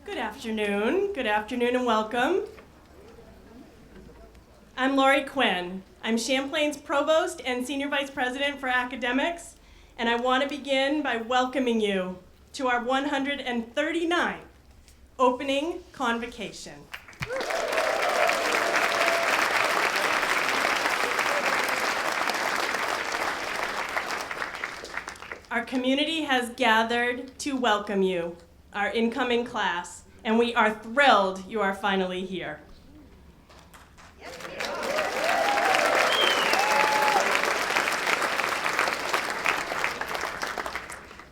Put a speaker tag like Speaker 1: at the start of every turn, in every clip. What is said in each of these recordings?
Speaker 1: Good afternoon and welcome. I'm Lori Quinn. I'm Champlain's Provost and Senior Vice President for Academics, and I want to begin by welcoming you to our 139th opening Convocation. Our community has gathered to welcome you, our incoming class, and we are thrilled you are finally here.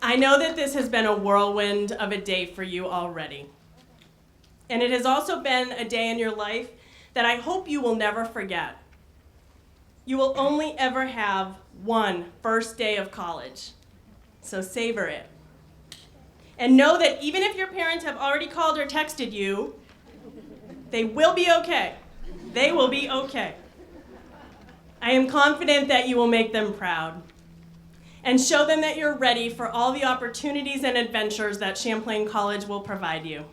Speaker 1: I know that this has been a whirlwind of a day for you already. And it has also been a day in your life that I hope you will never forget. You will only ever have one first day of college, so savor it. And know that even if your parents have already called or texted you, they will be okay. They will be okay. I am confident that you will make them proud and show them that you're ready for all the opportunities and adventures that Champlain College will provide you.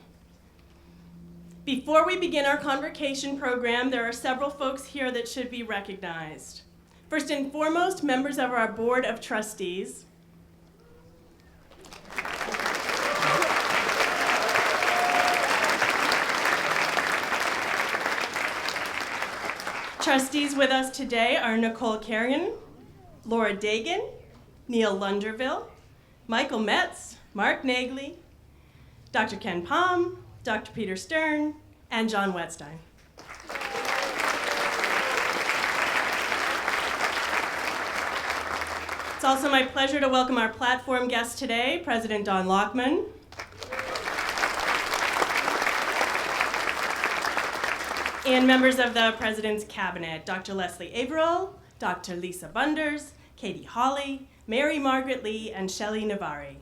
Speaker 1: Before we begin our Convocation program, there are several folks here that should be recognized. First and foremost, members of our Board of Trustees. Trustees with us today are Nicole Carrion, Laura Dagan, Neil Lunderville, Michael Metz, Mark Nagley, Dr. Ken Palm, Dr. Peter Stern, and John Wetstein. It's also my pleasure to welcome our platform guest today, President Don Lockman, and members of the President's Cabinet, Dr. Leslie Averill, Dr. Lisa Bunders, Katie Hawley, Mary Margaret Lee, and Shelley Navari.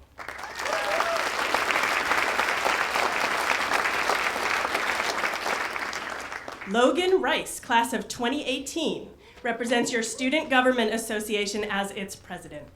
Speaker 1: Logan Rice, class of 2018, represents your Student Government Association as its president.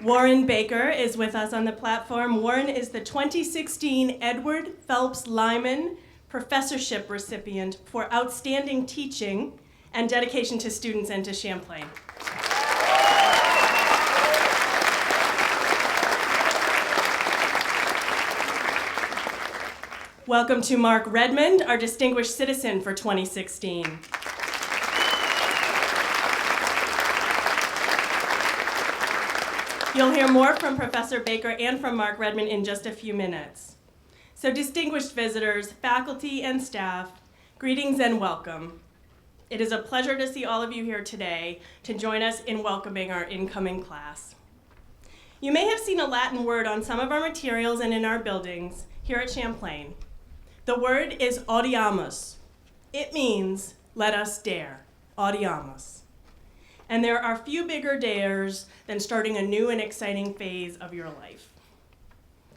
Speaker 1: Warren Baker is with us on the platform. Warren is the 2016 Edward Phelps Lyman Professorship recipient for outstanding teaching and dedication to students and to Champlain. Welcome to Mark Redmond, our Distinguished Citizen for 2016. You'll hear more from Professor Baker and from Mark Redmond in just a few minutes. So distinguished visitors, faculty, and staff, greetings and welcome. It is a pleasure to see all of you here today to join us in welcoming our incoming class. You may have seen a Latin word on some of our materials and in our buildings here at Champlain. The word is audiamus. It means, let us dare, audiamus. And there are few bigger dares than starting a new and exciting phase of your life.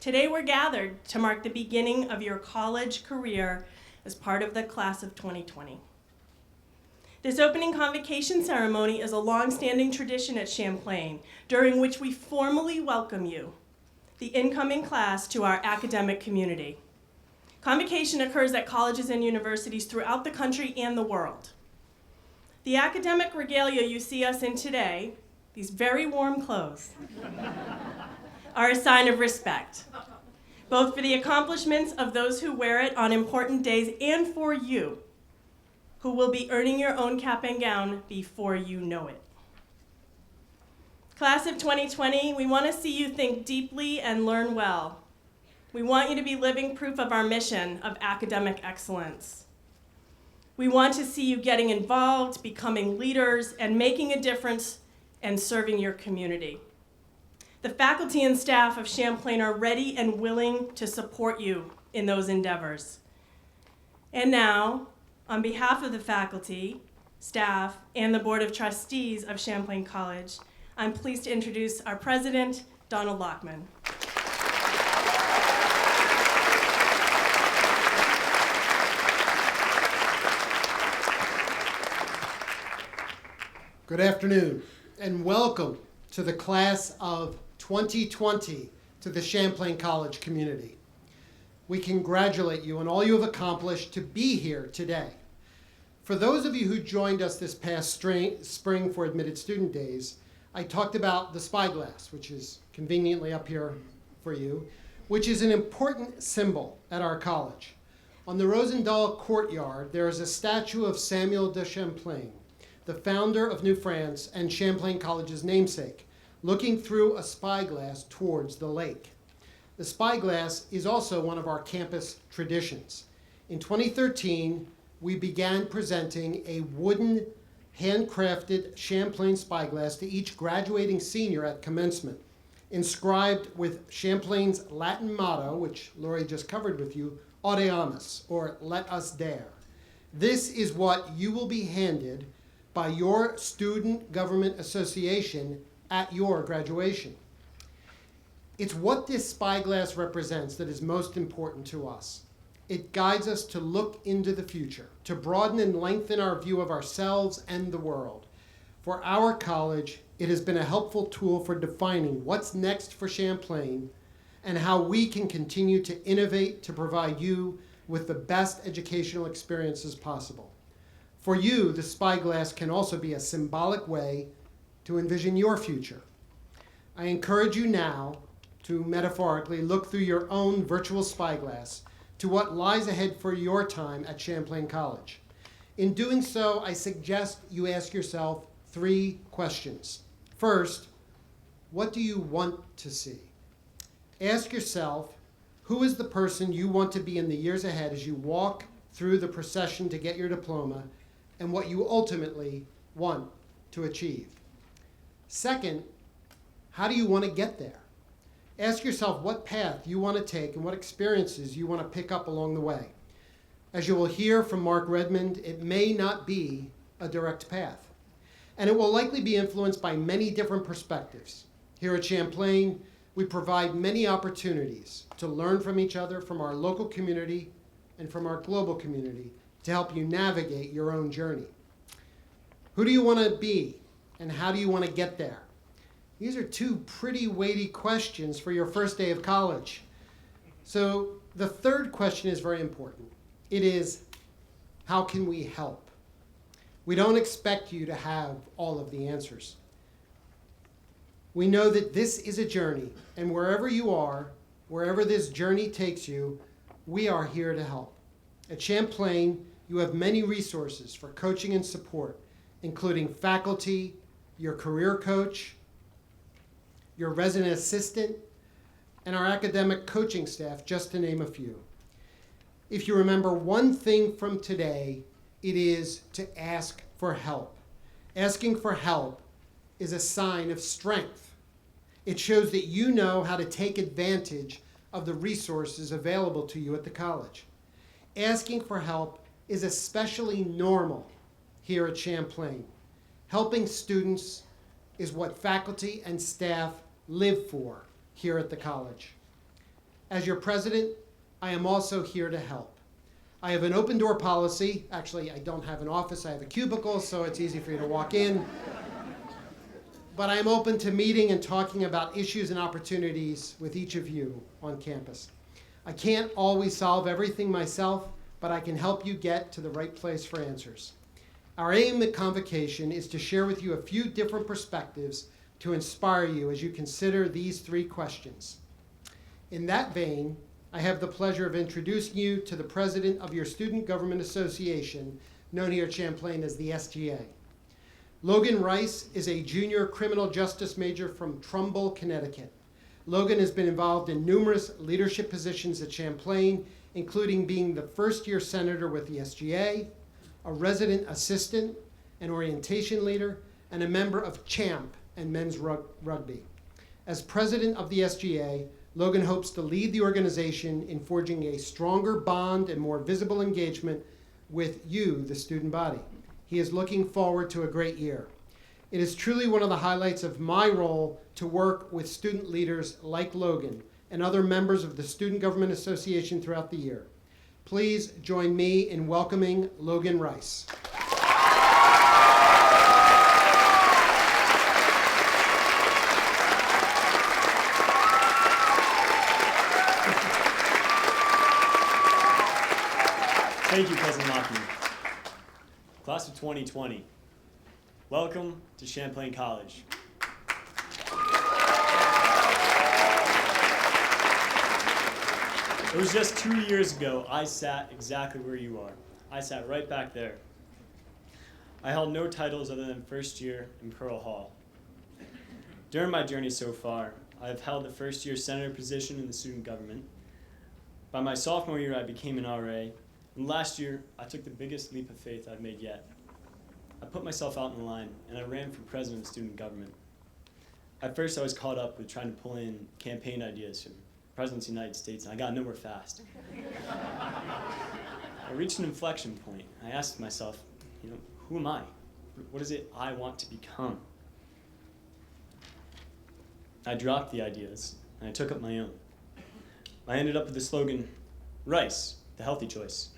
Speaker 1: Today we're gathered to mark the beginning of your college career as part of the class of 2020. This opening convocation ceremony is a long-standing tradition at Champlain, during which we formally welcome you, the incoming class, to our academic community. Convocation occurs at colleges and universities throughout the country and the world. The academic regalia you see us in today, these very warm clothes, are a sign of respect, both for the accomplishments of those who wear it on important days and for you, who will be earning your own cap and gown before you know it. Class of 2020, we want to see you think deeply and learn well. We want you to be living proof of our mission of academic excellence. We want to see you getting involved, becoming leaders, and making a difference and serving your community. The faculty and staff of Champlain are ready and willing to support you in those endeavors. And now, on behalf of the faculty, staff, and the Board of Trustees of Champlain College, I'm pleased to introduce our president, Donald Lockman.
Speaker 2: Good afternoon, and welcome to the class of 2020 to the Champlain College community. We congratulate you on all you have accomplished to be here today. For those of you who joined us this past spring for Admitted Student Days, I talked about the spyglass, which is conveniently up here for you, which is an important symbol at our college. On the Rosendahl courtyard, there is a statue of Samuel de Champlain, the founder of New France and Champlain College's namesake, looking through a spyglass towards the lake. The spyglass is also one of our campus traditions. In 2013, we began presenting a wooden, handcrafted Champlain spyglass to each graduating senior at commencement, inscribed with Champlain's Latin motto, which Lori just covered with you, Audeamus, or let us dare. This is what you will be handed by your student government association at your graduation. It's what this spyglass represents that is most important to us. It guides us to look into the future, to broaden and lengthen our view of ourselves and the world. For our college, it has been a helpful tool for defining what's next for Champlain and how we can continue to innovate to provide you with the best educational experiences possible. For you, the spyglass can also be a symbolic way to envision your future. I encourage you now to metaphorically look through your own virtual spyglass to what lies ahead for your time at Champlain College. In doing so, I suggest you ask yourself 3 questions. First, what do you want to see? Ask yourself, who is the person you want to be in the years ahead as you walk through the procession to get your diploma, and what you ultimately want to achieve? Second, how do you want to get there? Ask yourself what path you want to take and what experiences you want to pick up along the way. As you will hear from Mark Redmond, it may not be a direct path, and it will likely be influenced by many different perspectives. Here at Champlain, we provide many opportunities to learn from each other, from our local community and from our global community, to help you navigate your own journey. Who do you want to be, and how do you want to get there? These are 2 pretty weighty questions for your first day of college. So the third question is very important. It is, how can we help? We don't expect you to have all of the answers. We know that this is a journey, and wherever you are, wherever this journey takes you, we are here to help. At Champlain, you have many resources for coaching and support, including faculty, your career coach, your resident assistant, and our academic coaching staff, just to name a few. If you remember one thing from today, it is to ask for help. Asking for help is a sign of strength. It shows that you know how to take advantage of the resources available to you at the college. Asking for help is especially normal here at Champlain. Helping students is what faculty and staff live for here at the college. As your president, I am also here to help. I have an open door policy. Actually, I don't have an office, I have a cubicle, so it's easy for you to walk in. But I am open to meeting and talking about issues and opportunities with each of you on campus. I can't always solve everything myself, but I can help you get to the right place for answers. Our aim at Convocation is to share with you a few different perspectives to inspire you as you consider these 3 questions. In that vein, I have the pleasure of introducing you to the president of your Student Government Association, known here at Champlain as the SGA. Logan Rice is a junior criminal justice major from Trumbull, Connecticut. Logan has been involved in numerous leadership positions at Champlain, including being the first-year senator with the SGA, a resident assistant, an orientation leader, and a member of CHAMP and men's rugby. As president of the SGA, Logan hopes to lead the organization in forging a stronger bond and more visible engagement with you, the student body. He is looking forward to a great year. It is truly one of the highlights of my role to work with student leaders like Logan and other members of the Student Government Association throughout the year. Please join me in welcoming Logan Rice.
Speaker 3: 2020. Welcome to Champlain College. It was just 2 years ago I sat exactly where you are. I sat right back there. I held no titles other than first year in Pearl Hall. During my journey so far, I have held the first year senator position in the student government. By my sophomore year, I became an RA, and last year, I took the biggest leap of faith I've made yet. I put myself out in line, and I ran for president of student government. At first, I was caught up with trying to pull in campaign ideas for the President of the United States, and I got nowhere fast. I reached an inflection point. I asked myself, who am I? What is it I want to become? I dropped the ideas, and I took up my own. I ended up with the slogan, Rice, the healthy choice.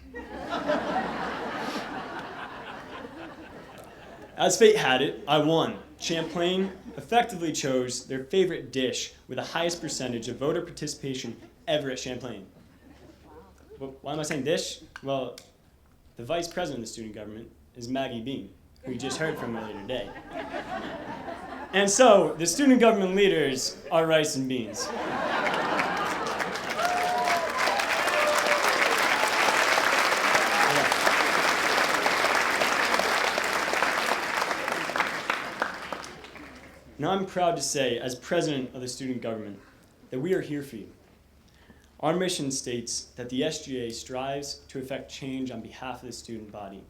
Speaker 3: As fate had it, I won. Champlain effectively chose their favorite dish with the highest percentage of voter participation ever at Champlain. Why am I saying dish? Well, the vice president of the student government is Maggie Bean, who you just heard from earlier today. And so, the student government leaders are rice and beans. Now I'm proud to say, as president of the student government, that we are here for you. Our mission states that the SGA strives to effect change on behalf of the student body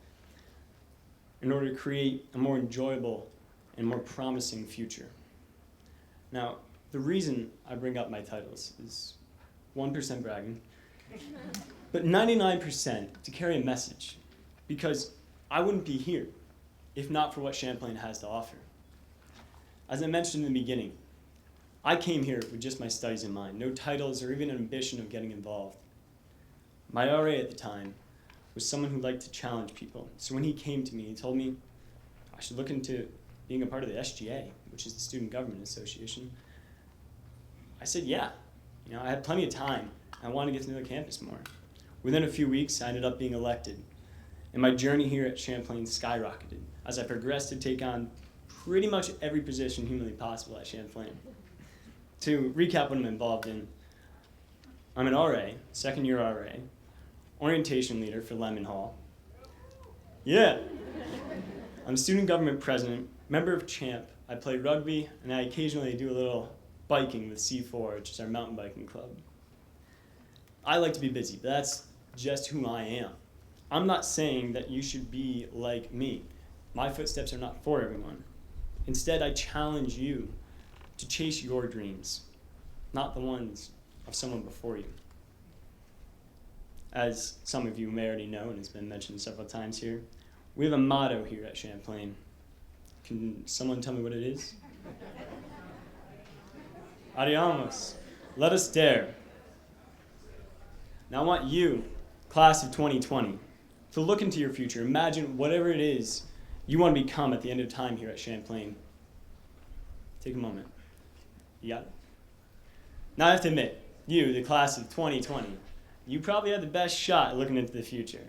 Speaker 3: in order to create a more enjoyable and more promising future. Now, the reason I bring up my titles is 1% bragging, but 99% to carry a message, because I wouldn't be here if not for what Champlain has to offer. As I mentioned in the beginning, I came here with just my studies in mind, no titles or even an ambition of getting involved. My RA at the time was someone who liked to challenge people. So when he came to me, he told me I should look into being a part of the SGA, which is the Student Government Association. I said, yeah. I had plenty of time. I wanted to get to know the campus more. Within a few weeks, I ended up being elected. And my journey here at Champlain skyrocketed as I progressed to take on pretty much every position humanly possible at Champlain. To recap what I'm involved in, I'm an RA, second year RA, orientation leader for Lemon Hall. Yeah. I'm student government president, member of Champ. I play rugby, and I occasionally do a little biking with C4, which is our mountain biking club. I like to be busy, but that's just who I am. I'm not saying that you should be like me. My footsteps are not for everyone. Instead, I challenge you to chase your dreams, not the ones of someone before you. As some of you may already know, and it's been mentioned several times here, we have a motto here at Champlain. Can someone tell me what it is? Arriamos. Let us dare. Now I want you, class of 2020, to look into your future. Imagine whatever it is you want to become at the end of time here at Champlain. Take a moment. You got it? Now I have to admit, you, the class of 2020, you probably had the best shot at looking into the future.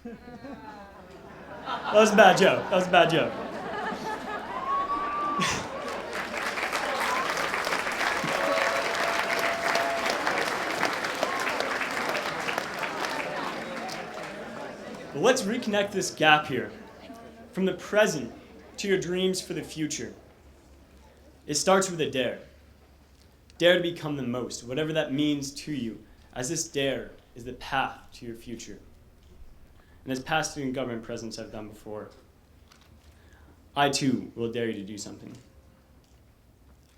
Speaker 3: That was a bad joke. That was a bad joke. But let's reconnect this gap here. From the present to your dreams for the future. It starts with a dare. Dare to become the most, whatever that means to you, as this dare is the path to your future. And as past student government presidents have done before, I too will dare you to do something.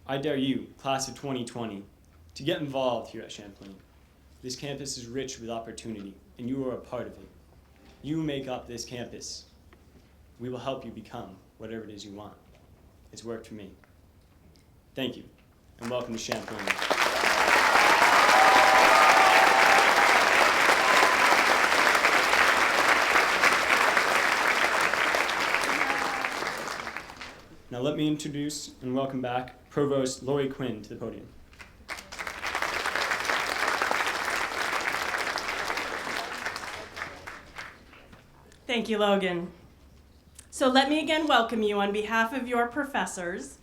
Speaker 3: I dare you, class of 2020, to get involved here at Champlain. This campus is rich with opportunity, and you are a part of it. You make up this campus. We will help you become whatever it is you want. It's worked for me. Thank you, and welcome to Champlain. Now let me introduce and welcome back Provost Lori Quinn to the podium.
Speaker 1: Thank you, Logan. So let me again welcome you on behalf of your professors,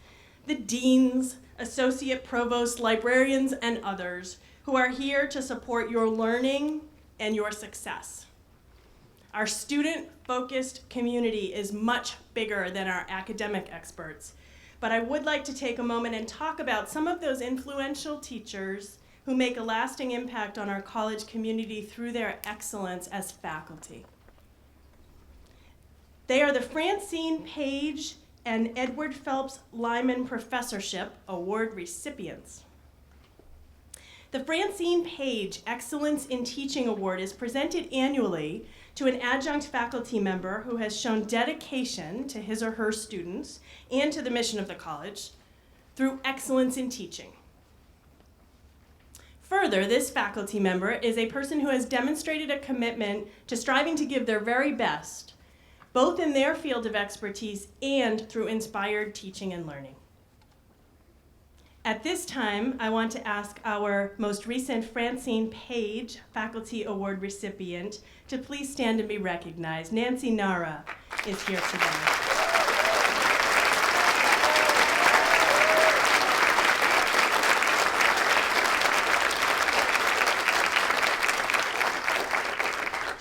Speaker 1: the deans, associate provosts, librarians, and others who are here to support your learning and your success. Our student-focused community is much bigger than our academic experts, but I would like to take a moment and talk about some of those influential teachers who make a lasting impact on our college community through their excellence as faculty. They are the Francine Page and Edward Phelps Lyman Professorship Award recipients. The Francine Page Excellence in Teaching Award is presented annually to an adjunct faculty member who has shown dedication to his or her students and to the mission of the college through excellence in teaching. Further, this faculty member is a person who has demonstrated a commitment to striving to give their very best, both in their field of expertise and through inspired teaching and learning. At this time, I want to ask our most recent Francine Page Faculty Award recipient to please stand and be recognized. Nancy Nara is here today.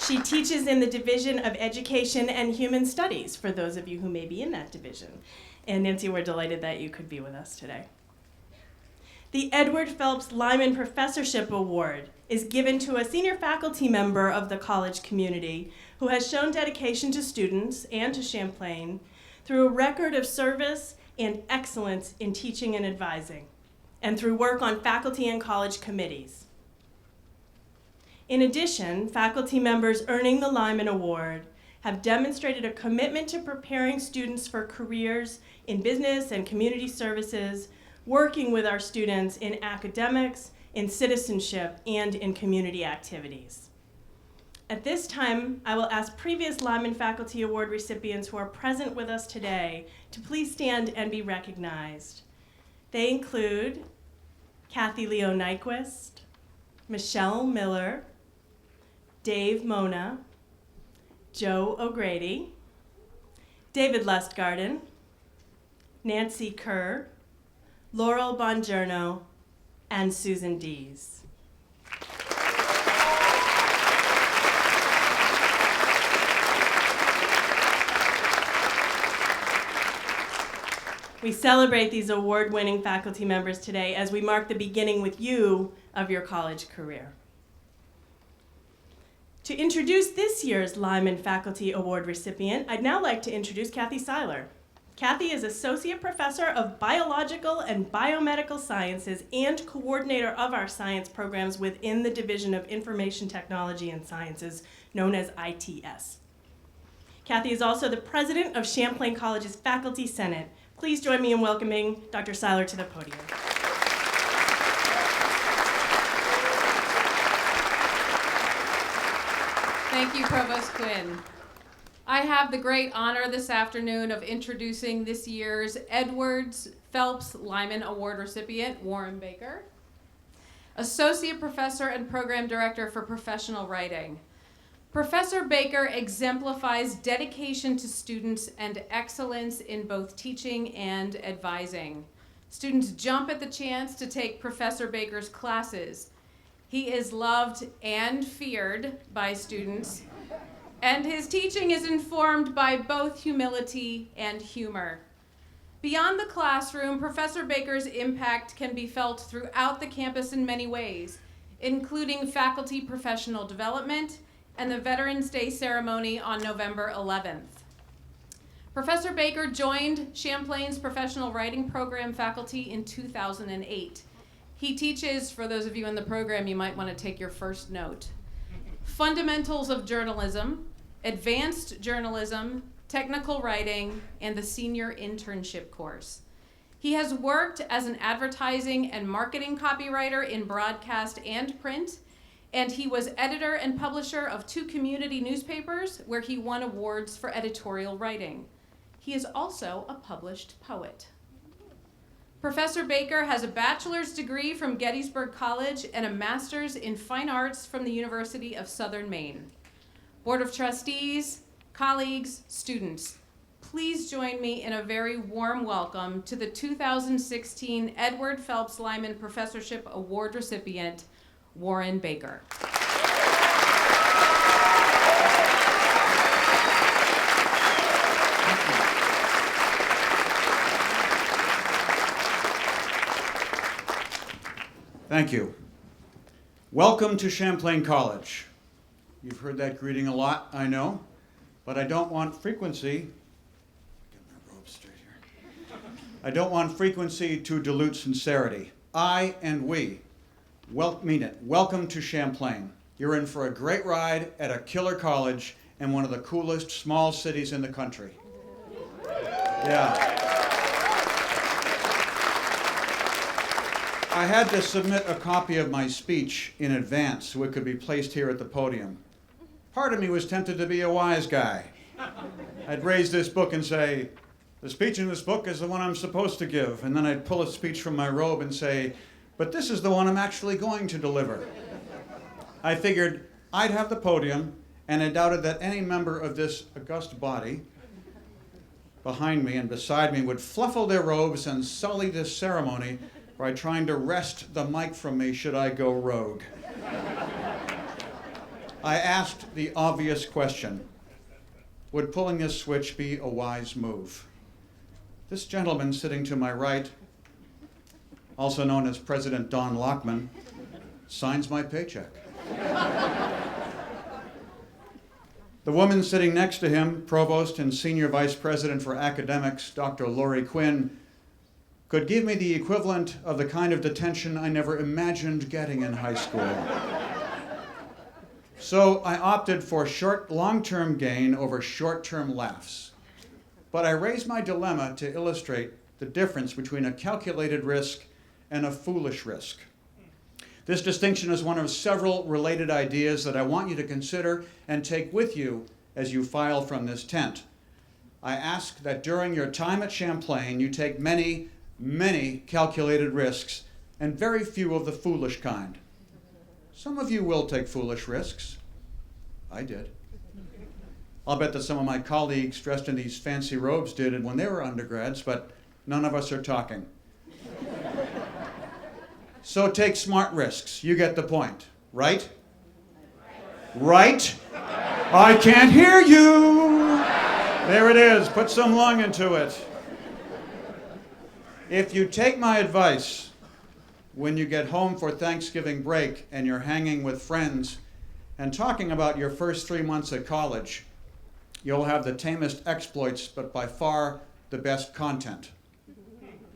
Speaker 1: She teaches in the Division of Education and Human Studies, for those of you who may be in that division. And Nancy, we're delighted that you could be with us today. The Edward Phelps Lyman Professorship Award is given to a senior faculty member of the college community who has shown dedication to students and to Champlain through a record of service and excellence in teaching and advising, and through work on faculty and college committees. In addition, faculty members earning the Lyman Award have demonstrated a commitment to preparing students for careers in business and community services, working with our students in academics, in citizenship, and in community activities. At this time, I will ask previous Lyman Faculty Award recipients who are present with us today to please stand and be recognized. They include Kathy Leo Nyquist, Michelle Miller, Dave Mona, Joe O'Grady, David Lustgarden, Nancy Kerr, Laurel Bongiorno, and Susan Dees. We celebrate these award-winning faculty members today as we mark the beginning with you of your college career. To introduce this year's Lyman Faculty Award recipient, I'd now like to introduce Kathy Seiler. Kathy is Associate Professor of Biological and Biomedical Sciences and coordinator of our science programs within the Division of Information Technology and Sciences, known as ITS. Kathy is also the president of Champlain College's Faculty Senate. Please join me in welcoming Dr. Seiler to the podium.
Speaker 4: Thank you, Provost Quinn. I have the great honor this afternoon of introducing this year's Edward Phelps Lyman Award recipient, Warren Baker, Associate Professor and Program Director for Professional Writing. Professor Baker exemplifies dedication to students and excellence in both teaching and advising. Students jump at the chance to take Professor Baker's classes. He is loved and feared by students, and his teaching is informed by both humility and humor. Beyond the classroom, Professor Baker's impact can be felt throughout the campus in many ways, including faculty professional development and the Veterans Day ceremony on November 11th. Professor Baker joined Champlain's professional writing program faculty in 2008. He teaches, for those of you in the program, you might want to take your first note, Fundamentals of Journalism, Advanced Journalism, Technical Writing, and the Senior Internship course. He has worked as an advertising and marketing copywriter in broadcast and print, and he was editor and publisher of 2 community newspapers where he won awards for editorial writing. He is also a published poet. Professor Baker has a bachelor's degree from Gettysburg College and a master's in fine arts from the University of Southern Maine. Board of Trustees, colleagues, students, please join me in a very warm welcome to the 2016 Edward Phelps Lyman Professorship Award recipient, Warren Baker.
Speaker 5: Thank you. Welcome to Champlain College. You've heard that greeting a lot, I know, but I don't want frequency. Get my robe straight here. I don't want frequency to dilute sincerity. I and we mean it. Welcome to Champlain. You're in for a great ride at a killer college in one of the coolest small cities in the country. Yeah. I had to submit a copy of my speech in advance so it could be placed here at the podium. Part of me was tempted to be a wise guy. I'd raise this book and say, the speech in this book is the one I'm supposed to give. And then I'd pull a speech from my robe and say, but this is the one I'm actually going to deliver. I figured I'd have the podium, and I doubted that any member of this august body behind me and beside me would fluffle their robes and sully this ceremony by trying to wrest the mic from me should I go rogue. I asked the obvious question, would pulling this switch be a wise move? This gentleman sitting to my right, also known as President Don Lockman, signs my paycheck. The woman sitting next to him, Provost and Senior Vice President for Academics, Dr. Lori Quinn, could give me the equivalent of the kind of detention I never imagined getting in high school. So I opted for long-term gain over short-term laughs. But I raised my dilemma to illustrate the difference between a calculated risk and a foolish risk. This distinction is one of several related ideas that I want you to consider and take with you as you file from this tent. I ask that during your time at Champlain, you take many calculated risks and very few of the foolish kind. Some of you will take foolish risks. I did. I'll bet that some of my colleagues dressed in these fancy robes did it when they were undergrads, but none of us are talking. So take smart risks. You get the point, right? Right? I can't hear you. There it is. Put some lung into it. If you take my advice, when you get home for Thanksgiving break and you're hanging with friends and talking about your first 3 months at college, you'll have the tamest exploits, but by far the best content.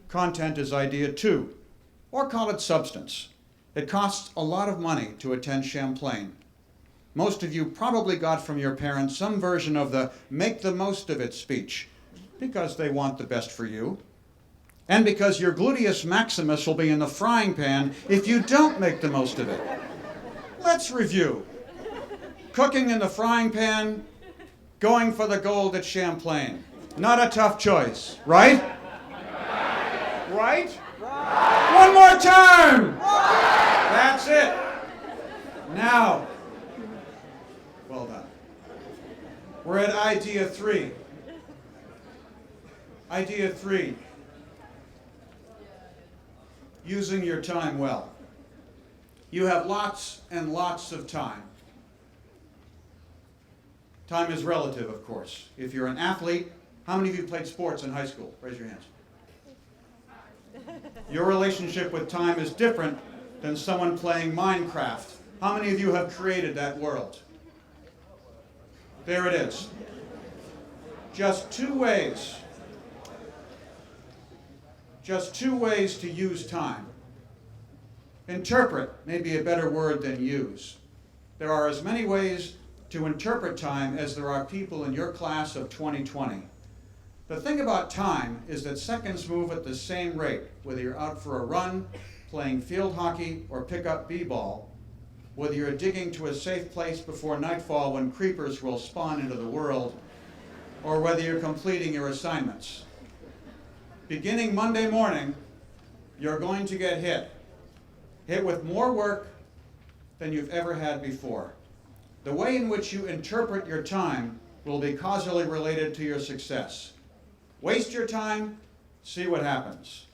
Speaker 5: Content is idea 2, or call it substance. It costs a lot of money to attend Champlain. Most of you probably got from your parents some version of the make the most of it speech, because they want the best for you. And because your gluteus maximus will be in the frying pan if you don't make the most of it. Let's review. Cooking in the frying pan, going for the gold at Champlain. Not a tough choice, right? Right? One more time! That's it. Now, well done. We're at idea 3. Idea 3. Using your time well. You have lots and lots of time. Time is relative, of course. If you're an athlete, how many of you played sports in high school? Raise your hands. Your relationship with time is different than someone playing Minecraft. How many of you have created that world? There it is. Just two ways to use time. Interpret may be a better word than use. There are as many ways to interpret time as there are people in your class of 2020. The thing about time is that seconds move at the same rate, whether you're out for a run, playing field hockey, or pick up b-ball, whether you're digging to a safe place before nightfall when creepers will spawn into the world, or whether you're completing your assignments. Beginning Monday morning, you're going to get hit with more work than you've ever had before. The way in which you interpret your time will be causally related to your success. Waste your time, see what happens.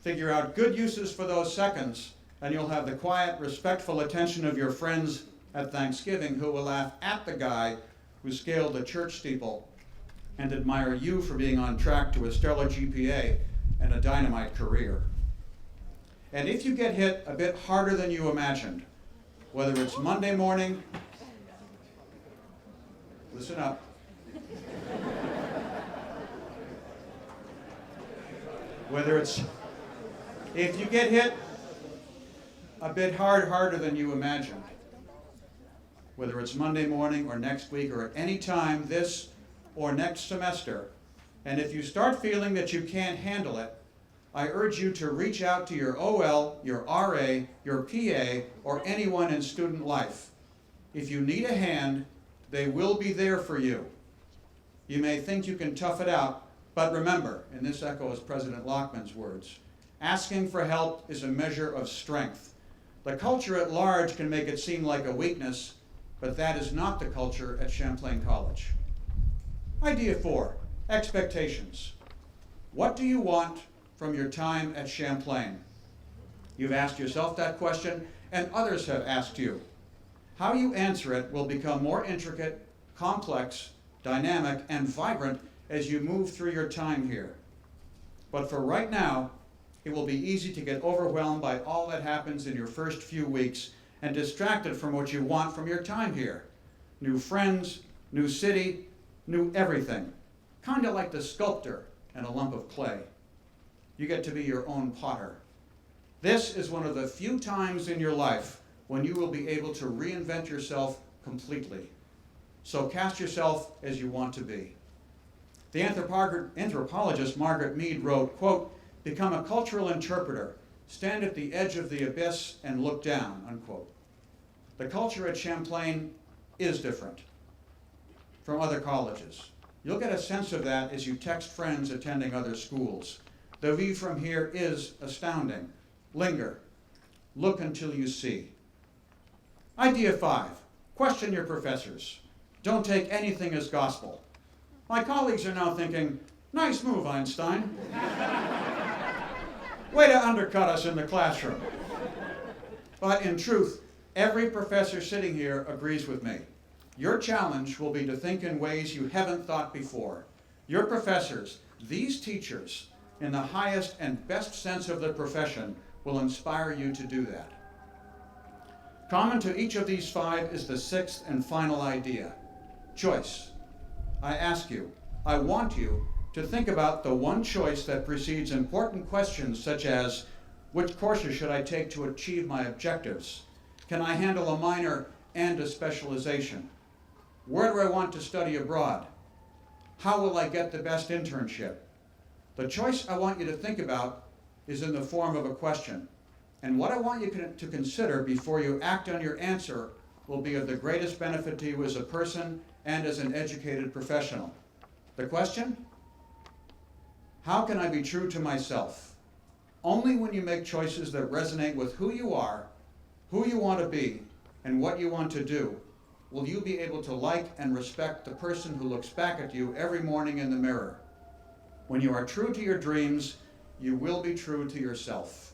Speaker 5: Figure out good uses for those seconds, and you'll have the quiet, respectful attention of your friends at Thanksgiving who will laugh at the guy who scaled the church steeple and admire you for being on track to a stellar GPA and a dynamite career. And if you get hit a bit harder than you imagined, whether it's Monday morning, listen up, if you get hit a bit harder than you imagined, whether it's Monday morning or next week or at any time this or next semester, and if you start feeling that you can't handle it, I urge you to reach out to your OL, your RA, your PA, or anyone in student life. If you need a hand, they will be there for you. You may think you can tough it out, but remember, and this echoes President Lockman's words, asking for help is a measure of strength. The culture at large can make it seem like a weakness, but that is not the culture at Champlain College. Idea 4, expectations. What do you want from your time at Champlain? You've asked yourself that question, and others have asked you. How you answer it will become more intricate, complex, dynamic, and vibrant as you move through your time here. But for right now, it will be easy to get overwhelmed by all that happens in your first few weeks and distracted from what you want from your time here. New friends, new city, new everything. Kind of like the sculptor and a lump of clay. You get to be your own potter. This is one of the few times in your life when you will be able to reinvent yourself completely. So cast yourself as you want to be. The anthropologist Margaret Mead wrote, quote, "Become a cultural interpreter, stand at the edge of the abyss and look down," unquote. The culture at Champlain is different from other colleges. You'll get a sense of that as you text friends attending other schools. The view from here is astounding. Linger. Look until you see. Idea 5, question your professors. Don't take anything as gospel. My colleagues are now thinking, nice move, Einstein. Way to undercut us in the classroom. But in truth, every professor sitting here agrees with me. Your challenge will be to think in ways you haven't thought before. Your professors, these teachers, in the highest and best sense of the profession, will inspire you to do that. Common to each of these 5 is the 6th and final idea, choice. I ask you, I want you to think about the one choice that precedes important questions such as, which courses should I take to achieve my objectives? Can I handle a minor and a specialization? Where do I want to study abroad? How will I get the best internship? The choice I want you to think about is in the form of a question. And what I want you to consider before you act on your answer will be of the greatest benefit to you as a person and as an educated professional. The question? How can I be true to myself? Only when you make choices that resonate with who you are, who you want to be, and what you want to do, will you be able to like and respect the person who looks back at you every morning in the mirror. When you are true to your dreams, you will be true to yourself.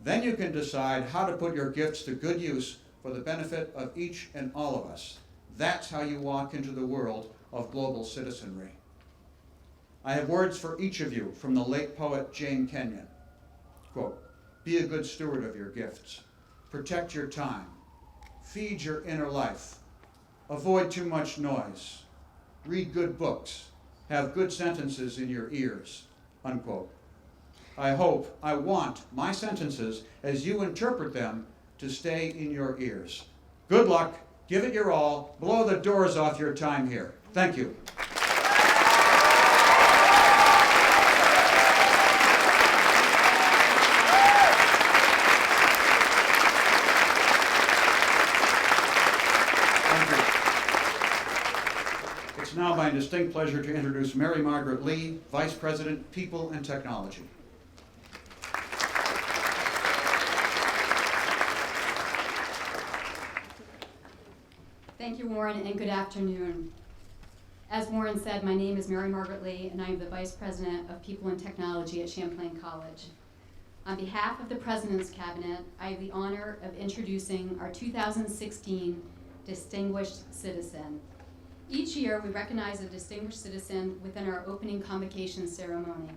Speaker 5: Then you can decide how to put your gifts to good use for the benefit of each and all of us. That's how you walk into the world of global citizenry. I have words for each of you from the late poet Jane Kenyon. Quote, be a good steward of your gifts. Protect your time. Feed your inner life. Avoid too much noise. Read good books. Have good sentences in your ears. Unquote. I want my sentences, as you interpret them, to stay in your ears. Good luck. Give it your all. Blow the doors off your time here. Thank you. It's now my distinct pleasure to introduce Mary Margaret Lee, Vice President, People and Technology.
Speaker 6: Thank you, Warren, and good afternoon. As Warren said, my name is Mary Margaret Lee, and I am the Vice President of People and Technology at Champlain College. On behalf of the President's Cabinet, I have the honor of introducing our 2016 Distinguished Citizen. Each year, we recognize a distinguished citizen within our opening convocation ceremony.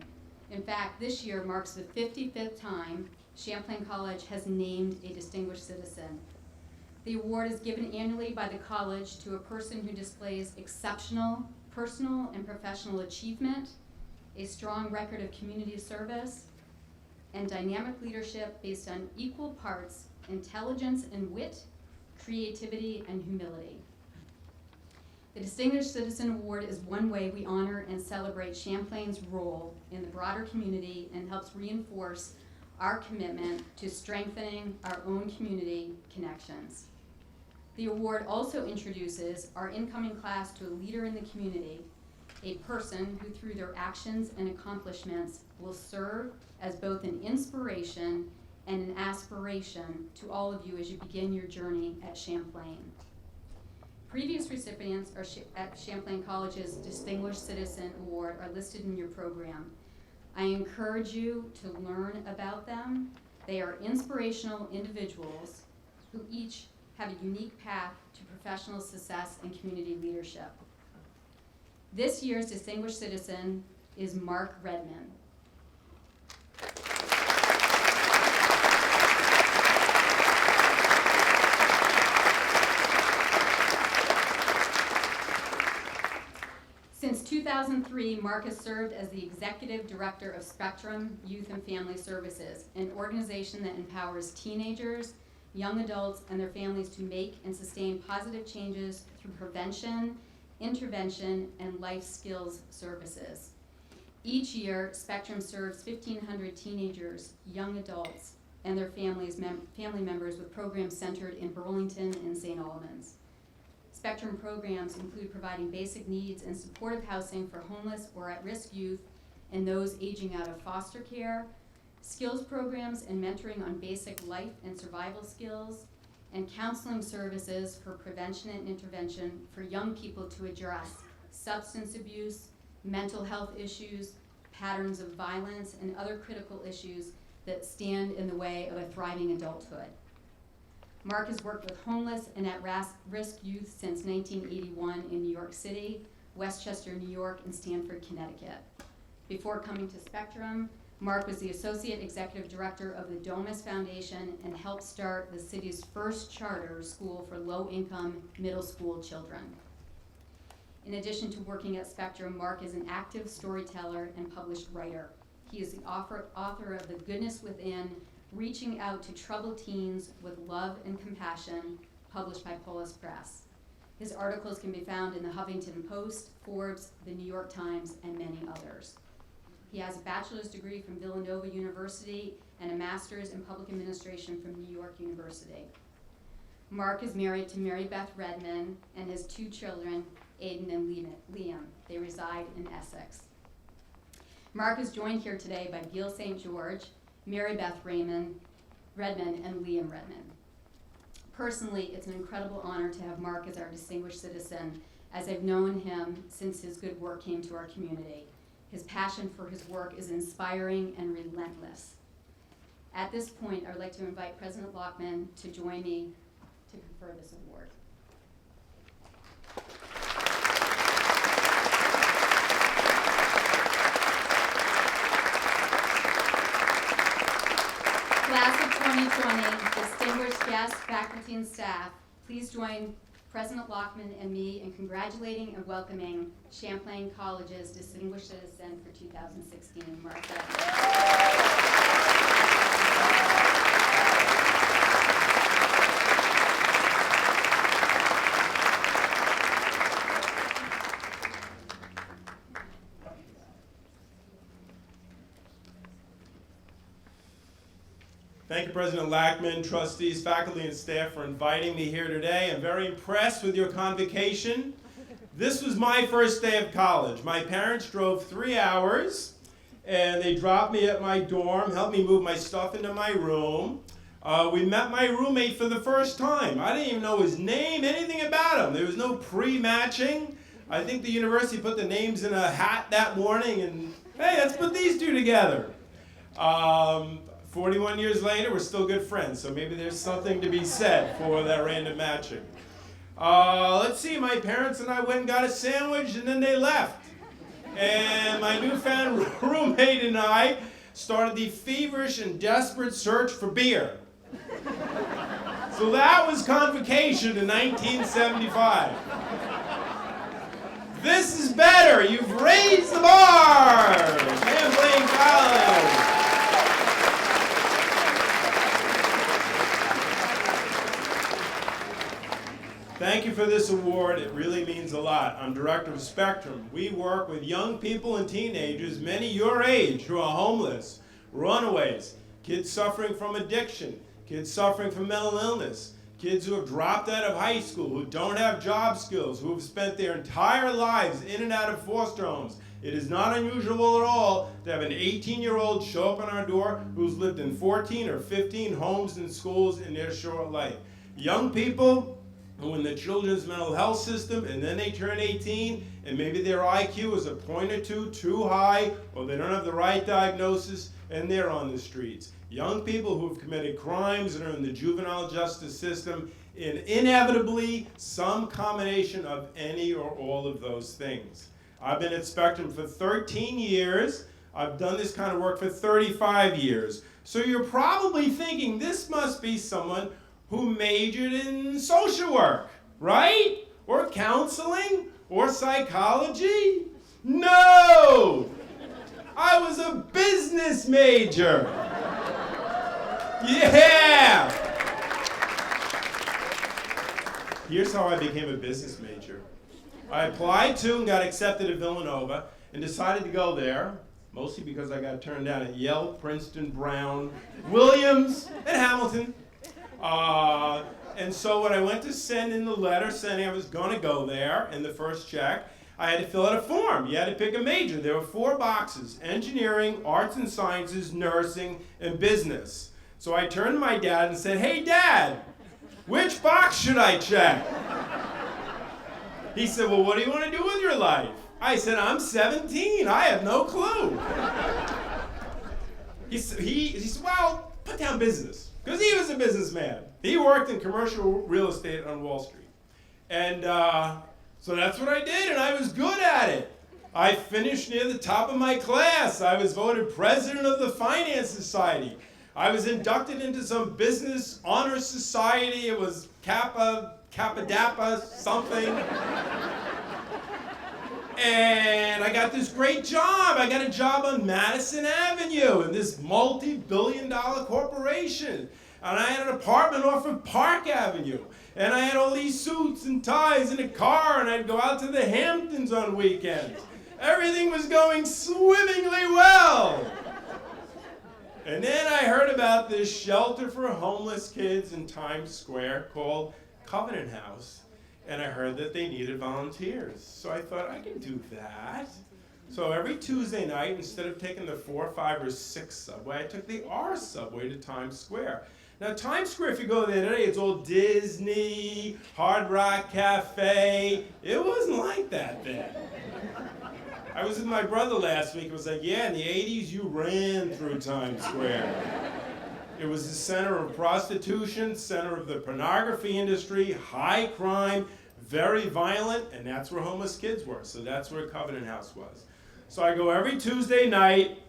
Speaker 6: In fact, this year marks the 55th time Champlain College has named a distinguished citizen. The award is given annually by the college to a person who displays exceptional personal and professional achievement, a strong record of community service, and dynamic leadership based on equal parts intelligence and wit, creativity and humility. The Distinguished Citizen Award is one way we honor and celebrate Champlain's role in the broader community and helps reinforce our commitment to strengthening our own community connections. The award also introduces our incoming class to a leader in the community, a person who through their actions and accomplishments will serve as both an inspiration and an aspiration to all of you as you begin your journey at Champlain. Previous recipients at Champlain College's Distinguished Citizen Award are listed in your program. I encourage you to learn about them. They are inspirational individuals who each have a unique path to professional success and community leadership. This year's Distinguished Citizen is Mark Redman. Since 2003, Mark has served as the Executive Director of Spectrum Youth and Family Services, an organization that empowers teenagers, young adults, and their families to make and sustain positive changes through prevention, intervention, and life skills services. Each year, Spectrum serves 1,500 teenagers, young adults, and their family members with programs centered in Burlington and St. Albans. Spectrum programs include providing basic needs and supportive housing for homeless or at-risk youth and those aging out of foster care, skills programs and mentoring on basic life and survival skills, and counseling services for prevention and intervention for young people to address substance abuse, mental health issues, patterns of violence, and other critical issues that stand in the way of a thriving adulthood. Mark has worked with homeless and at-risk youth since 1981 in New York City, Westchester, New York, and Stamford, Connecticut. Before coming to Spectrum, Mark was the Associate Executive Director of the Domus Foundation and helped start the city's first charter school for low-income middle school children. In addition to working at Spectrum, Mark is an active storyteller and published writer. He is the author of The Goodness Within, Reaching Out to Troubled Teens with Love and Compassion, published by Polis Press. His articles can be found in the Huffington Post, Forbes, the New York Times, and many others. He has a bachelor's degree from Villanova University and a master's in public administration from New York University. Mark is married to Mary Beth Redman and has 2 children, Aiden and Liam. They reside in Essex. Mark is joined here today by Gil St. George, Mary Beth Redman, and Liam Redman. Personally, it's an incredible honor to have Mark as our distinguished citizen, as I've known him since his good work came to our community. His passion for his work is inspiring and relentless. At this point, I would like to invite President Lockman to join me to confer this award. Class of 2020, distinguished guests, faculty, and staff, please join President Lockman and me in congratulating and welcoming Champlain College's Distinguished Citizen for 2016, Mark Redman.
Speaker 7: Thank you, President Lackman, trustees, faculty, and staff for inviting me here today. I'm very impressed with your convocation. This was my first day of college. My parents drove 3 hours, and they dropped me at my dorm, helped me move my stuff into my room. We met my roommate for the first time. I didn't even know his name, anything about him. There was no pre-matching. I think the university put the names in a hat that morning and, hey, let's put these two together. 41 years later, we're still good friends, so maybe there's something to be said for that random matching. Let's see, my parents and I went and got a sandwich and then they left. And my newfound roommate and I started the feverish and desperate search for beer. So that was Convocation in 1975. This is better. You've raised the bar. Champlain College. Thank you for this award. It really means a lot. I'm director of Spectrum. We work with young people and teenagers, many your age, who are homeless, runaways, kids suffering from addiction, kids suffering from mental illness, kids who have dropped out of high school, who don't have job skills, who have spent their entire lives in and out of foster homes. It is not unusual at all to have an 18-year-old show up on our door who's lived in 14 or 15 homes and schools in their short life. Young people who in the children's mental health system, and then they turn 18, and maybe their IQ is a point or two too high, or they don't have the right diagnosis, and they're on the streets. Young people who have committed crimes and are in the juvenile justice system, and inevitably some combination of any or all of those things. I've been at Spectrum for 13 years. I've done this kind of work for 35 years. So you're probably thinking this must be someone who majored in social work, right? Or counseling, or psychology? No! I was a business major. Yeah! Here's how I became a business major. I applied to and got accepted at Villanova and decided to go there, mostly because I got turned down at Yale, Princeton, Brown, Williams, and Hamilton. And so when I went to send in the letter saying I was going to go there in the first check, I had to fill out a form. You had to pick a major. There were 4 boxes: engineering, arts and sciences, nursing, and business. So I turned to my dad and said, "Hey, Dad, which box should I check?" He said, "Well, what do you want to do with your life?" I said, "I'm 17. I have no clue." He said, "Well, put down business." Because he was a businessman. He worked in commercial real estate on Wall Street. And so that's what I did, and I was good at it. I finished near the top of my class. I was voted president of the Finance Society. I was inducted into some business honor society. It was Kappa Dappa something. And I got this great job. I got a job on Madison Avenue in this multi-billion-dollar corporation. And I had an apartment off of Park Avenue. And I had all these suits and ties in a car, and I'd go out to the Hamptons on weekends. Everything was going swimmingly well. And then I heard about this shelter for homeless kids in Times Square called Covenant House. And I heard that they needed volunteers. So I thought, I can do that. So every Tuesday night, instead of taking the 4, 5, or 6 subway, I took the R subway to Times Square. Now, Times Square, if you go there today, it's all Disney, Hard Rock Cafe. It wasn't like that then. I was with my brother last week. It was like, yeah, in the 80s, you ran through Times Square. It was the center of prostitution, center of the pornography industry, high crime, very violent, and that's where homeless kids were. So that's where Covenant House was. So I go every Tuesday night,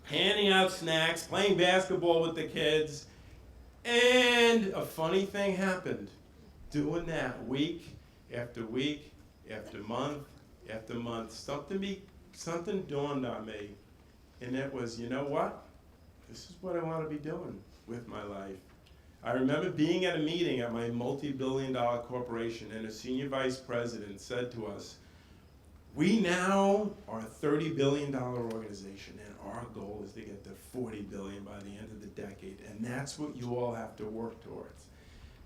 Speaker 7: handing out snacks, playing basketball with the kids, and a funny thing happened. Doing that week after week after month after month, something dawned on me, and it was, you know what? This is what I want to be doing with my life. I remember being at a meeting at my multi-billion-dollar corporation, and a senior vice president said to us, "We now are a $30 billion organization, and our goal is to get to $40 billion by the end of the decade, and that's what you all have to work towards."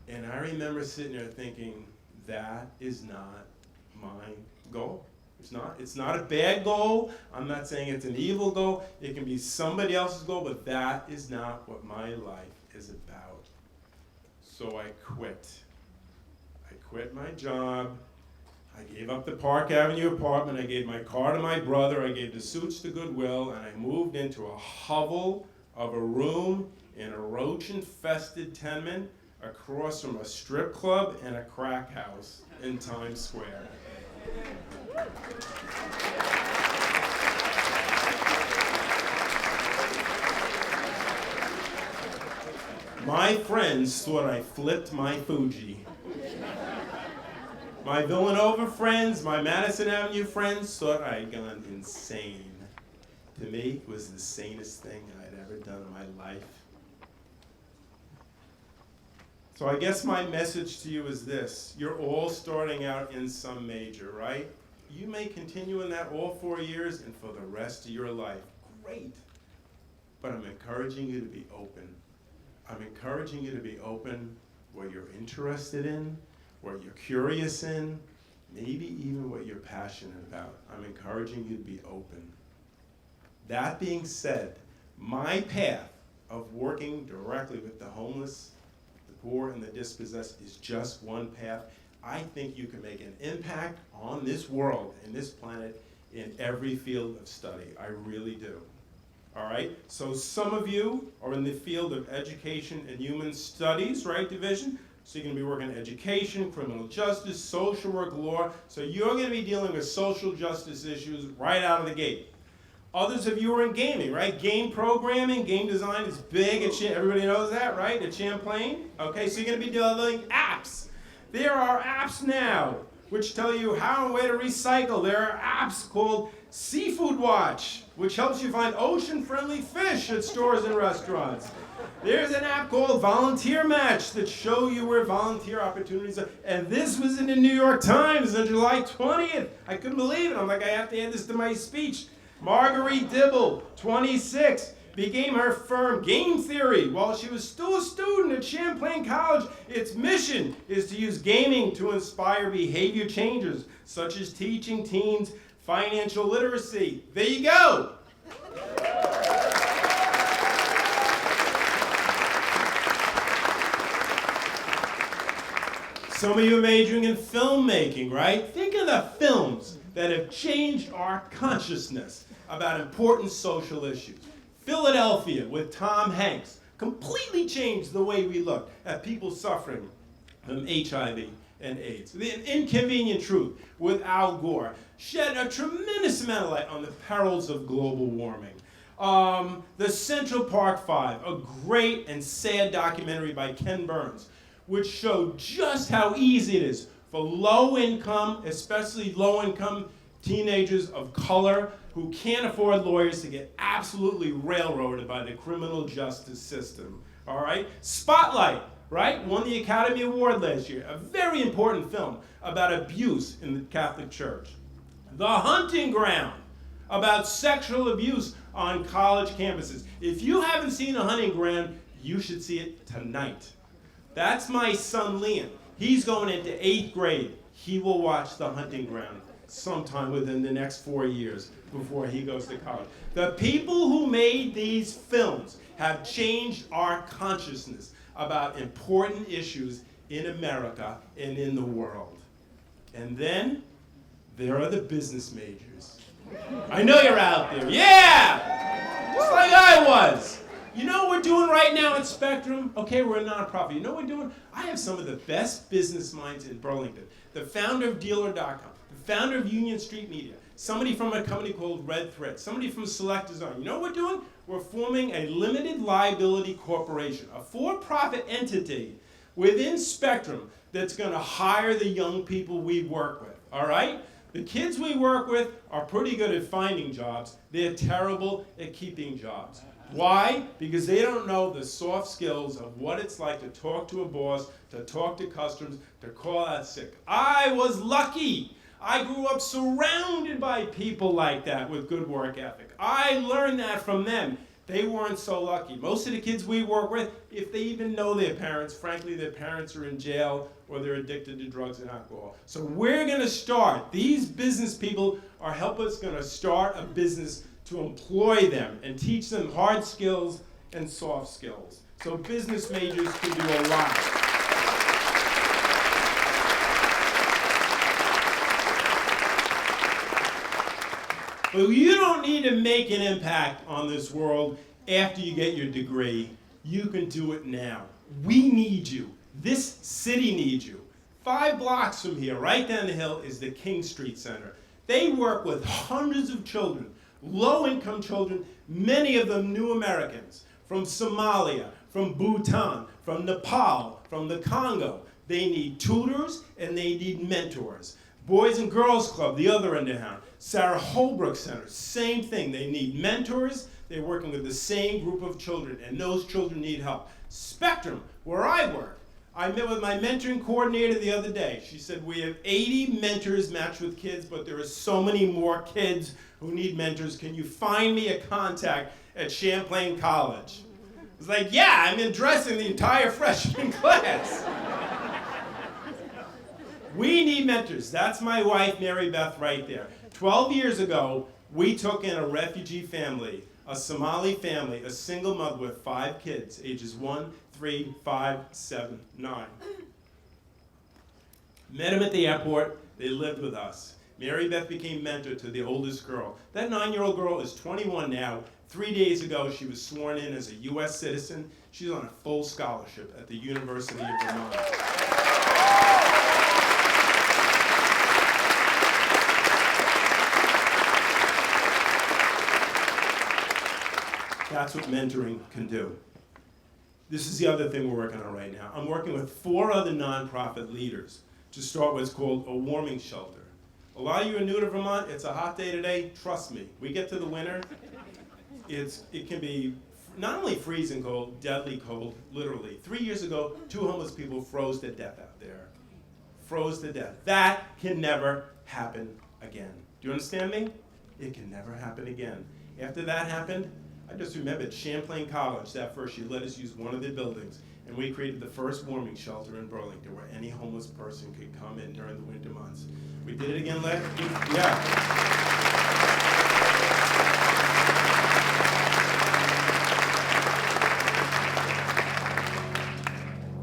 Speaker 7: And I remember sitting there thinking, that is not my goal. It's not a bad goal. I'm not saying it's an evil goal. It can be somebody else's goal, but that is not what my life is about. So I quit. I quit my job. I gave up the Park Avenue apartment, I gave my car to my brother, I gave the suits to Goodwill, and I moved into a hovel of a room in a roach-infested tenement across from a strip club and a crack house in Times Square. My friends thought I flipped my Fuji. My Villanova friends, my Madison Avenue friends thought I had gone insane. To me, it was the sanest thing I'd ever done in my life. So I guess my message to you is this. You're all starting out in some major, right? You may continue in that all 4 years and for the rest of your life. Great. But I'm encouraging you to be open. I'm encouraging you to be open what you're interested in, what you're curious in, maybe even what you're passionate about. I'm encouraging you to be open. That being said, my path of working directly with the homeless, the poor, and the dispossessed is just one path. I think you can make an impact on this world and this planet in every field of study. I really do. All right, so some of you are in the field of education and human studies, right, division? So you're going to be working in education, criminal justice, social work, law. So you're going to be dealing with social justice issues right out of the gate. Others of you are in gaming, right? Game programming, game design is big at everybody knows that, right? At Champlain. Okay, so you're going to be developing apps. There are apps now which tell you how and where to recycle. There are apps called Seafood Watch, which helps you find ocean-friendly fish at stores and restaurants. There's an app called Volunteer Match that show you where volunteer opportunities are. And this was in the New York Times on July 20th. I couldn't believe it. I'm like, I have to add this to my speech. Marguerite Dibble, 26, began her firm Game Theory while she was still a student at Champlain College. Its mission is to use gaming to inspire behavior changes, such as teaching teens financial literacy. There you go. Some of you are majoring in filmmaking, right? Think of the films that have changed our consciousness about important social issues. Philadelphia with Tom Hanks completely changed the way we look at people suffering from HIV and AIDS. The Inconvenient Truth with Al Gore shed a tremendous amount of light on the perils of global warming. The Central Park Five, a great and sad documentary by Ken Burns, which showed just how easy it is for low-income, especially low-income teenagers of color who can't afford lawyers to get absolutely railroaded by the criminal justice system. All right? Spotlight, right? Won the Academy Award last year. A very important film about abuse in the Catholic Church. The Hunting Ground, about sexual abuse on college campuses. If you haven't seen The Hunting Ground, you should see it tonight. That's my son Liam. He's going into 8th grade. He will watch The Hunting Ground sometime within the next 4 years before he goes to college. The people who made these films have changed our consciousness about important issues in America and in the world. And then there are the business majors. I know you're out there. Yeah! Just like I was. You know what we're doing right now at Spectrum? Okay, we're a nonprofit. You know what we're doing? I have some of the best business minds in Burlington. The founder of Dealer.com, the founder of Union Street Media, somebody from a company called Red Thread, somebody from Select Design. You know what we're doing? We're forming a limited liability corporation, a for-profit entity within Spectrum that's going to hire the young people we work with, all right? The kids we work with are pretty good at finding jobs. They're terrible at keeping jobs. Why? Because they don't know the soft skills of what it's like to talk to a boss, to talk to customers, to call out sick. I was lucky. I grew up surrounded by people like that with good work ethic. I learned that from them. They weren't so lucky. Most of the kids we work with, if they even know their parents, frankly, their parents are in jail or they're addicted to drugs and alcohol. So we're going to start. These business people are helping us going to start a business to employ them and teach them hard skills and soft skills. So business majors can do a lot. But you don't need to make an impact on this world after you get your degree. You can do it now. We need you. This city needs you. 5 blocks from here, right down the hill, is the King Street Center. They work with hundreds of children, low-income children, many of them new Americans, from Somalia, from Bhutan, from Nepal, from the Congo. They need tutors and they need mentors. Boys and Girls Club, the other end of town. Sarah Holbrook Center, same thing. They need mentors. They're working with the same group of children, and those children need help. Spectrum, where I work, I met with my mentoring coordinator the other day. She said, we have 80 mentors matched with kids, but there are so many more kids who need mentors. Can you find me a contact at Champlain College? I was like, yeah, I'm addressing the entire freshman class. We need mentors. That's my wife, Mary Beth, right there. 12 years ago, we took in a refugee family, a Somali family, a single mother with 5 kids, ages 1, 3, 5, 7, 9. Met them at the airport. They lived with us. Mary Beth became mentor to the oldest girl. That 9-year-old girl is 21 now. 3 days ago, she was sworn in as a U.S. citizen. She's on a full scholarship at the University of Vermont. That's what mentoring can do. This is the other thing we're working on right now. I'm working with 4 other nonprofit leaders to start what's called a warming shelter. A lot of you are new to Vermont. It's a hot day today. Trust me. We get to the winter. It can be not only freezing cold, deadly cold, literally. 3 years ago, 2 homeless people froze to death out there. Froze to death. That can never happen again. Do you understand me? It can never happen again. After that happened, I just remembered Champlain College that first year let us use one of their buildings, and we created the first warming shelter in Burlington where any homeless person could come in during the winter months. We did it again last year. Yeah.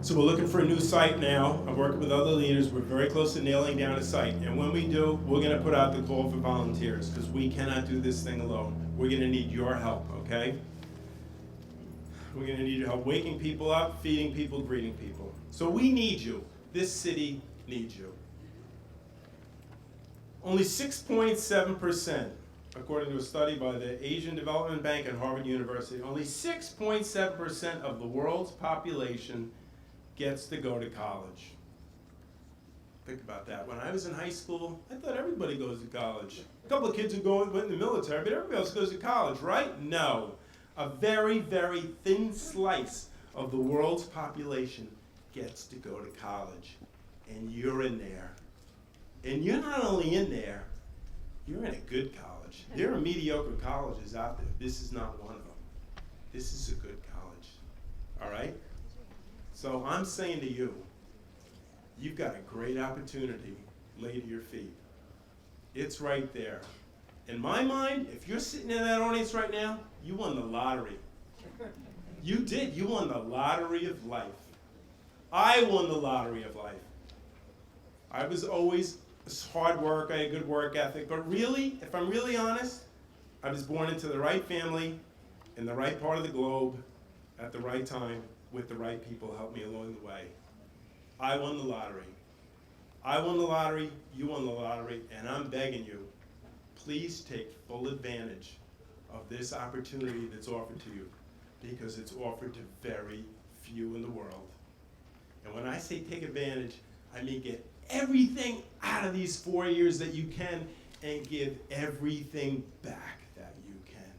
Speaker 7: So we're looking for a new site now. I'm working with other leaders. We're very close to nailing down a site. And when we do, we're going to put out the call for volunteers because we cannot do this thing alone. We're going to need your help, okay? We're going to need your help waking people up, feeding people, greeting people. So we need you. This city needs you. Only 6.7%, according to a study by the Asian Development Bank at Harvard University, only 6.7% of the world's population gets to go to college. Think about that. When I was in high school, I thought everybody goes to college. A couple of kids who went in the military, but everybody else goes to college, right? No. A very, very thin slice of the world's population gets to go to college. And you're in there. And you're not only in there, you're in a good college. There are mediocre colleges out there. This is not one of them. This is a good college. All right? So I'm saying to you, you've got a great opportunity laid at your feet. It's right there. In my mind, if you're sitting in that audience right now, you won the lottery. You did. You won the lottery of life. I won the lottery of life. I was always hard work. I had good work ethic. But really, if I'm really honest, I was born into the right family, in the right part of the globe, at the right time, with the right people help me along the way. I won the lottery. I won the lottery, you won the lottery, and I'm begging you, please take full advantage of this opportunity that's offered to you, because it's offered to very few in the world. And when I say take advantage, I mean get everything out of these 4 years that you can and give everything back that you can.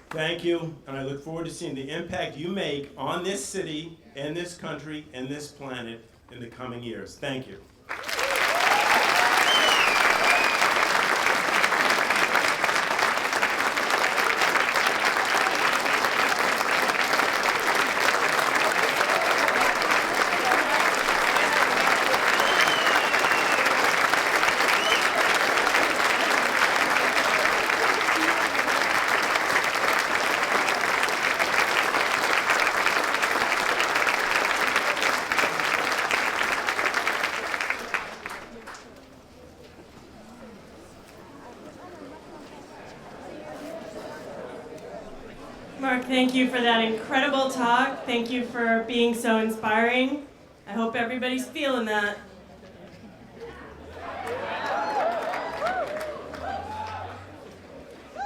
Speaker 7: Thank you, and I look forward to seeing the impact you make on this city and this country and this planet in the coming years. Thank you.
Speaker 1: Thank you for that incredible talk. Thank you for being so inspiring. I hope everybody's feeling that.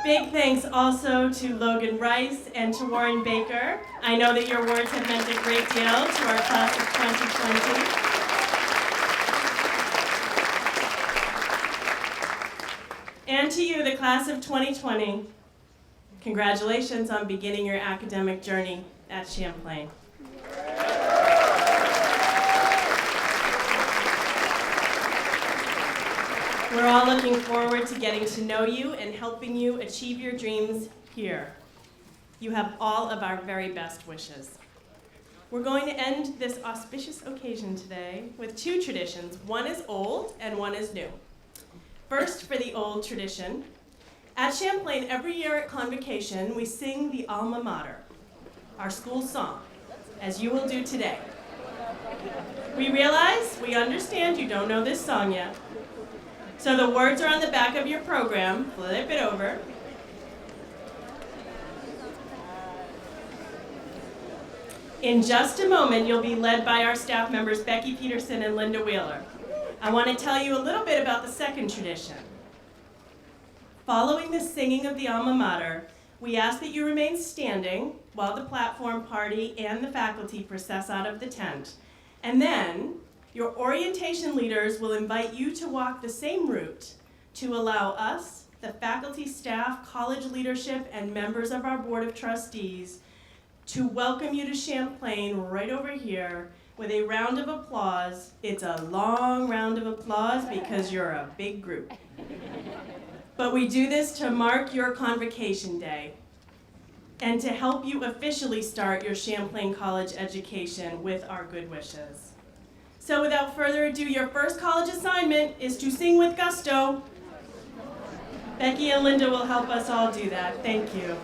Speaker 1: Big thanks also to Logan Rice and to Warren Baker. I know that your words have meant a great deal to our class of 2020. And to you, the class of 2020, congratulations on beginning your academic journey at Champlain. We're all looking forward to getting to know you and helping you achieve your dreams here. You have all of our very best wishes. We're going to end this auspicious occasion today with two traditions. One is old and one is new. First, for the old tradition, at Champlain, every year at Convocation, we sing the alma mater, our school song, as you will do today. We realize, we understand you don't know this song yet. So the words are on the back of your program. Flip it over. In just a moment, you'll be led by our staff members, Becky Peterson and Linda Wheeler. I want to tell you a little bit about the second tradition. Following the singing of the alma mater, we ask that you remain standing while the platform party and the faculty process out of the tent. And then, your orientation leaders will invite you to walk the same route to allow us, the faculty, staff, college leadership, and members of our Board of Trustees to welcome you to Champlain right over here with a round of applause. It's a long round of applause because you're a big group. But we do this to mark your Convocation Day and to help you officially start your Champlain College education with our good wishes. So without further ado, your first college assignment is to sing with gusto. Becky and Linda will help us all do that. Thank you.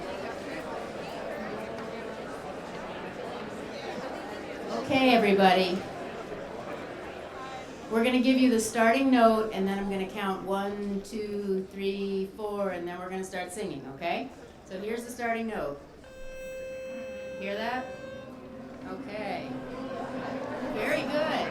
Speaker 8: Okay, everybody. We're going to give you the starting note, and then I'm going to count 1, 2, 3, 4, and then we're going to start singing, okay? So here's the starting note. Hear that? Okay. Very good.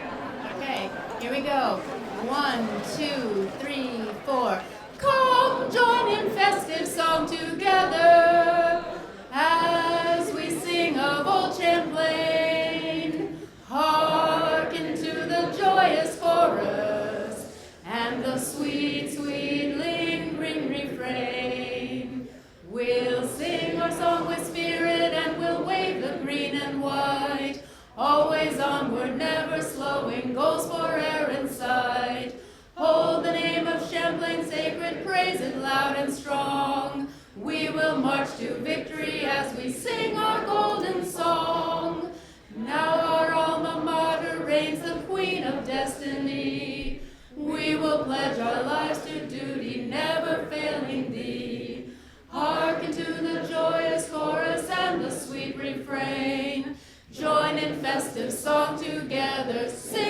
Speaker 8: Okay, here we go. 1, 2, 3, 4. Come join in festive song together as we sing of old Champlain. Hearken to the joyous chorus and the sweet, sweet lingering refrain. We'll sing our song with spirit and we'll wave the green and white. Always onward, never slowing, goals for air and sight. Hold the name of Champlain sacred, praise it loud and strong. We will march to victory as we sing our golden song. Now our alma mater reigns the queen of destiny. We will pledge our lives to duty, never failing thee. Hearken to the joyous chorus and the sweet refrain. Join in festive song together, sing.